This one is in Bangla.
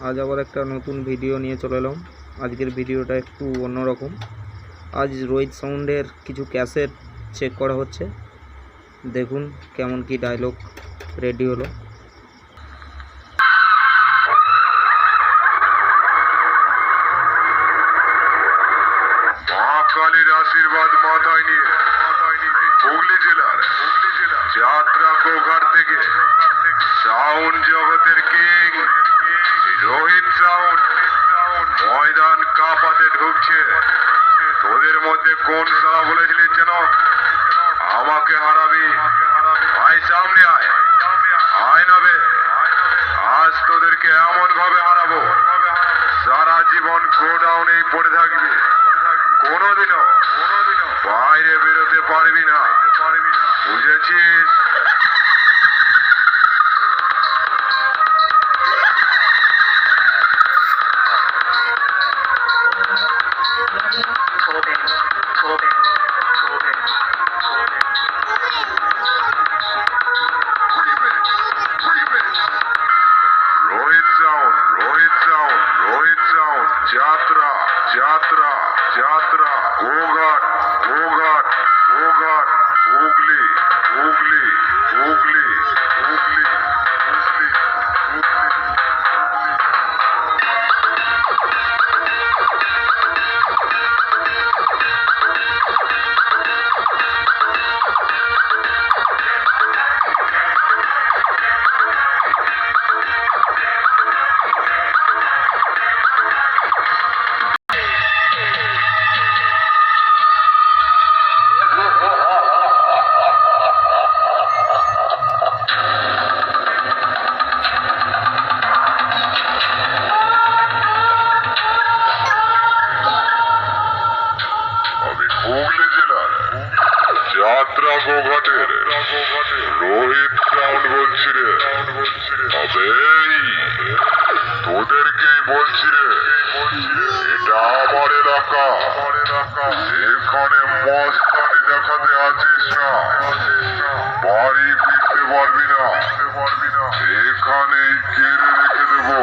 আজ আবার একটা নতুন ভিডিও নিয়ে চলে এলাম। আজকের ভিডিওটা একটু অন্যরকম। আজ রোহিত সাউন্ডের কিছু ক্যাসেট চেক করা হচ্ছে। দেখুন কেমন কি ডায়লগ রেডি হলো। মহাকালীর আশীর্বাদ মাথায় নিয়ে হুগলি জেলার যাত্রা গোঘাট থেকে সাউন্ড জগতের কিং রোহিত সাউন্ড ময়দান কাঁপাতে ঢুকছে। তোদের মধ্যে কোন সাহা বলেছিলিস যেন আমাকে হারাবি? আয় সামনে আয়, আয় নাবে। আজ তোদেরকে এমন ভাবে হারাবো সারা জীবন গোডাউনেই পড়ে থাকবি, কোনোদিনও বাইরে বেরোতে পারবি না, বুঝেছিস? Rohit sound, Rohit sound, Rohit sound, যাত্রা যাত্রা যাত্রা গোঘাট গোঘাট গোঘাট হুগলি হুগলি হুগলি হুগলি হুগলি হুগলি জেলার যাত্রা গোঘাটের রোহিত সাউন্ড বলছি রে। তবে তোদেরকেই বলছি রে, এটা আমার এলাকা, এখানে মস্তানি দেখাতে আছিস না, বাড়ি ফিরতে পারবি না, এখানেই কেড়ে রেখে দেবো।